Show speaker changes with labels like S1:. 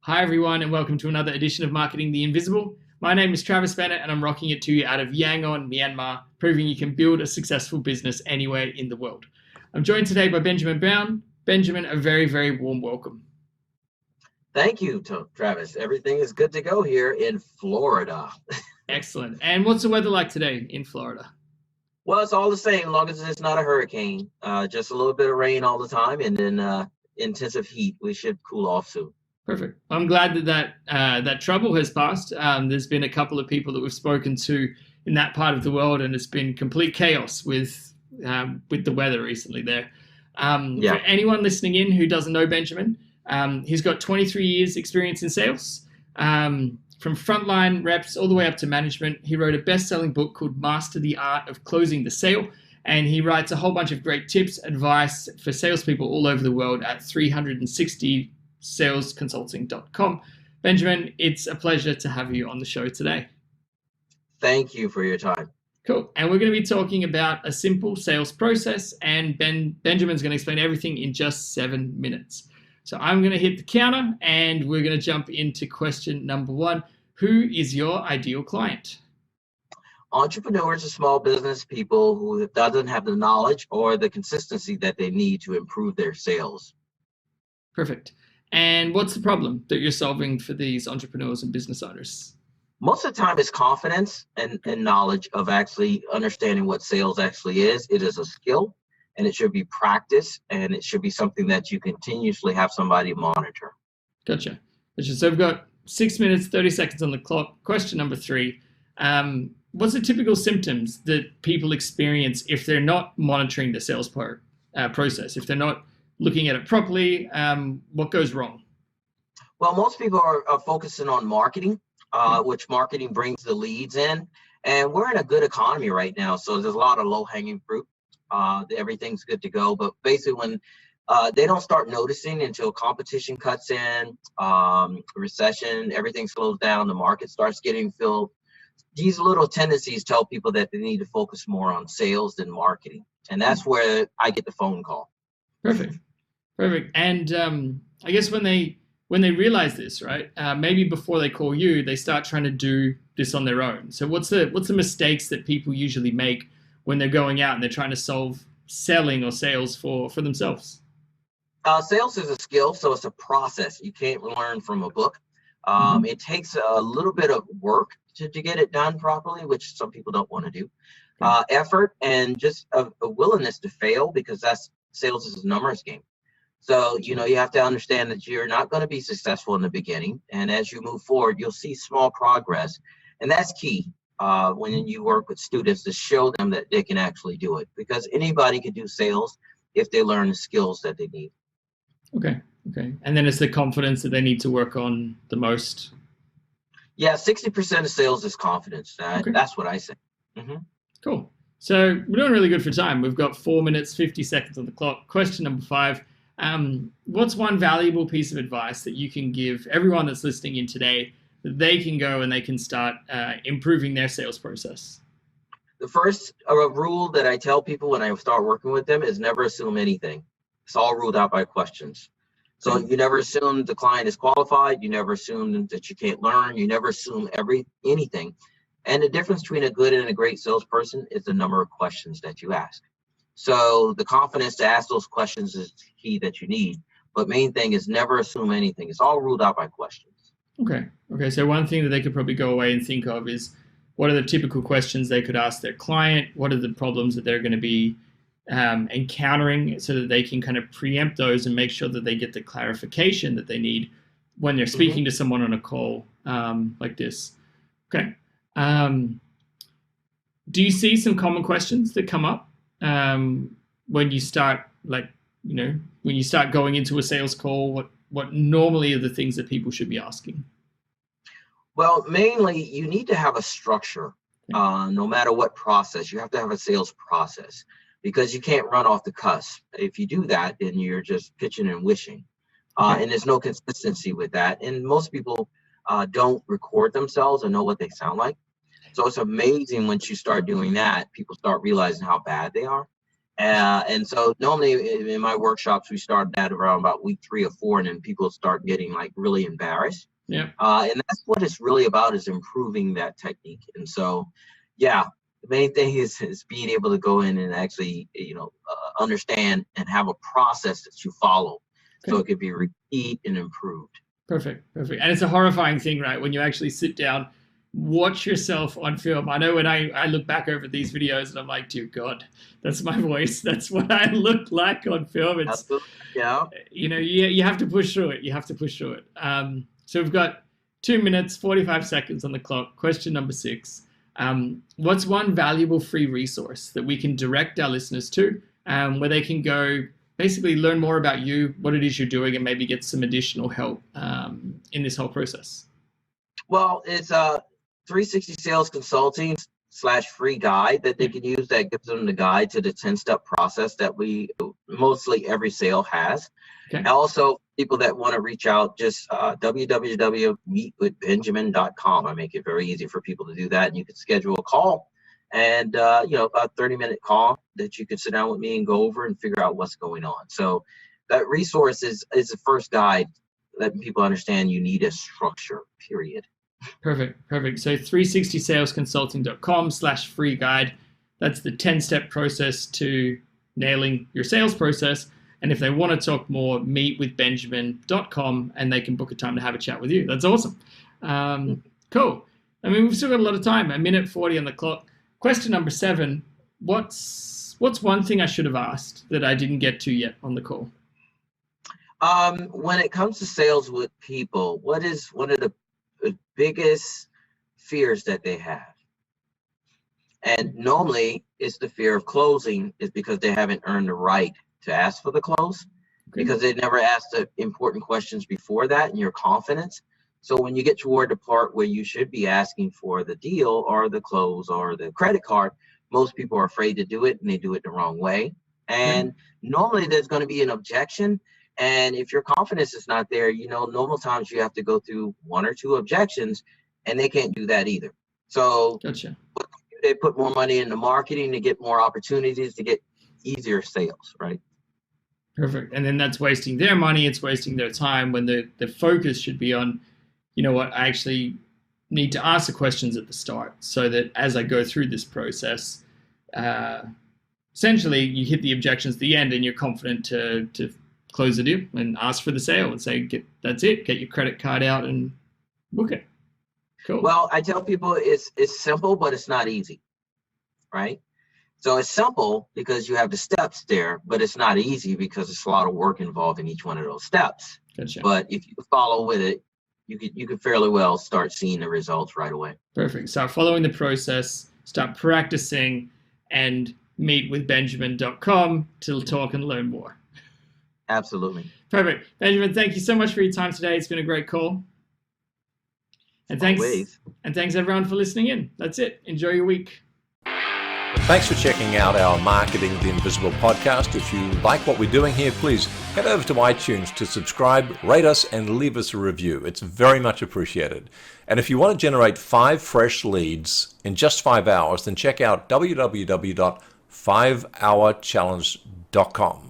S1: Hi everyone, and welcome to another edition of Marketing the Invisible. My name is Travis Bennett, and I'm rocking it to you out of Yangon, Myanmar, proving you can build a successful business anywhere in the world. I'm joined today by Benjamin Brown. Benjamin, a very, very warm welcome.
S2: Thank you, Travis. Everything is good to go here in Florida.
S1: Excellent. And what's the weather like today in Florida?
S2: Well, it's all the same, as long as it's not a hurricane. Just a little bit of rain all the time, and then intensive heat. We should cool off soon.
S1: Perfect. I'm glad that trouble has passed. There's been a couple of people that we've spoken to in that part of the world, and it's been complete chaos with the weather recently there. For anyone listening in who doesn't know Benjamin, he's got 23 years experience in sales, from frontline reps all the way up to management. He wrote a best-selling book called Master the Art of Closing the Sale, and he writes a whole bunch of great tips, advice for salespeople all over the world at 360salesconsulting.com. Benjamin, it's a pleasure to have you on the show today.
S2: Thank you for your time.
S1: Cool. And we're going to be talking about a simple sales process, and Benjamin's going to explain everything in just 7 minutes. So I'm going to hit the counter, and we're going to jump into question number 1. Who is your ideal client?
S2: Entrepreneurs are small business people who doesn't have the knowledge or the consistency that they need to improve their sales.
S1: Perfect. And what's the problem that you're solving for these entrepreneurs and business owners?
S2: Most of the time it's confidence and knowledge of actually understanding what sales actually is. It is a skill, and it should be practiced, and it should be something that you continuously have somebody monitor.
S1: Gotcha. So we've got 6 minutes, 30 seconds on the clock. Question number 3. What's the typical symptoms that people experience if they're not monitoring the sales process, if they're not looking at it properly? What goes wrong?
S2: Well, most people are focusing on marketing, which marketing brings the leads in. And we're in a good economy right now, so there's a lot of low-hanging fruit. Everything's good to go. But basically, when they don't start noticing until competition cuts in, recession, everything slows down, the market starts getting filled. These little tendencies tell people that they need to focus more on sales than marketing. And that's where I get the phone call.
S1: Perfect. And I guess when they realize this, right, maybe before they call you, they start trying to do this on their own. So what's the mistakes that people usually make when they're going out and they're trying to solve selling or sales for themselves?
S2: Sales is a skill, so it's a process. You can't learn from a book. It takes a little bit of work to get it done properly, which some people don't want to do. Effort and just a willingness to fail, because sales is a numbers game. So, you have to understand that you're not going to be successful in the beginning. And as you move forward, you'll see small progress. And that's key when you work with students, to show them that they can actually do it, because anybody can do sales if they learn the skills that they need. Okay.
S1: And then it's the confidence that they need to work on the most.
S2: Yeah, 60% of sales is confidence. That's what I say.
S1: Cool. So we're doing really good for time. We've got 4 minutes, 50 seconds on the clock. Question number 5. What's one valuable piece of advice that you can give everyone that's listening in today that they can go and they can start improving their sales process?
S2: The first rule that I tell people when I start working with them is never assume anything. It's all ruled out by questions. So you never assume the client is qualified. You never assume that you can't learn. You never assume anything. And the difference between a good and a great salesperson is the number of questions that you ask. So the confidence to ask those questions is key that you need. But main thing is never assume anything. It's all ruled out by questions.
S1: Okay. So one thing that they could probably go away and think of is, what are the typical questions they could ask their client? What are the problems that they're going to be encountering, so that they can kind of preempt those and make sure that they get the clarification that they need when they're speaking to someone on a call like this. Okay. Do you see some common questions that come up when you start, when you start going into a sales call? What normally are the things that people should be asking?
S2: Well, mainly you need to have a structure. No matter what process, you have to have a sales process, because you can't run off the cusp. If you do that, then you're just pitching and wishing. And there's no consistency with that. And most people don't record themselves or know what they sound like. So it's amazing once you start doing that, people start realizing how bad they are. And so normally in my workshops, we start at around about week 3 or 4, and then people start getting like really embarrassed.
S1: Yeah.
S2: And that's what it's really about, is improving that technique. And so, yeah, the main thing is being able to go in and actually, understand and have a process that you follow, so it can be repeat and improved.
S1: Perfect. And it's a horrifying thing, right? When you actually sit down, watch yourself on film. I know when I look back over these videos and I'm like, dear God, that's my voice. That's what I look like on film. It's,
S2: yeah.
S1: You have to push through it. So we've got 2 minutes, 45 seconds on the clock. Question number 6. What's one valuable free resource that we can direct our listeners to, where they can go basically learn more about you, what it is you're doing, and maybe get some additional help in this whole process?
S2: Well, it's 360 Sales Consulting / free guide that they can use, that gives them the guide to the 10-step process that mostly every sale has.
S1: Okay.
S2: And also, people that want to reach out, just www.meetwithbenjamin.com. I make it very easy for people to do that, and you can schedule a call, and a 30-minute call that you can sit down with me and go over and figure out what's going on. So that resource is the first guide, letting people understand you need a structure, period.
S1: Perfect. So 360salesconsulting.com / free guide. That's the 10-step process to nailing your sales process. And if they want to talk more, meetwithbenjamin.com, and they can book a time to have a chat with you. That's awesome. Cool. I mean, we've still got a lot of time, 1:40 on the clock. Question number 7. What's one thing I should have asked that I didn't get to yet on the call?
S2: When it comes to sales with people, what is one of the biggest fears that they have? And normally it's the fear of closing, is because they haven't earned the right to ask for the close, because they never asked the important questions before that, and your confidence. So when you get toward the part where you should be asking for the deal or the close or the credit card, most people are afraid to do it, and they do it the wrong way. And normally there's going to be an objection. And if your confidence is not there, normal times you have to go through 1 or 2 objections, and they can't do that either. So
S1: Gotcha.
S2: They put more money into marketing to get more opportunities to get easier sales, right?
S1: Perfect. And then that's wasting their money. It's wasting their time, when the focus should be on, I actually need to ask the questions at the start, so that as I go through this process, essentially you hit the objections at the end, and you're confident to close the deal and ask for the sale and say, that's it, get your credit card out and book it. Cool.
S2: Well, I tell people it's simple, but it's not easy, right? So it's simple because you have the steps there, but it's not easy because it's a lot of work involved in each one of those steps.
S1: Gotcha.
S2: But if you follow with it, you could fairly well start seeing the results right away.
S1: Perfect. Start following the process, start practicing, and meetwithbenjamin.com to talk and learn more.
S2: Absolutely.
S1: Perfect. Benjamin, thank you so much for your time today. It's been a great call. And thanks,
S2: Always.
S1: And thanks everyone for listening in. That's it. Enjoy your week.
S3: Thanks for checking out our Marketing the Invisible podcast. If you like what we're doing here, please head over to iTunes to subscribe, rate us, and leave us a review. It's very much appreciated. And if you want to generate 5 fresh leads in just 5 hours, then check out www.5hourchallenge.com.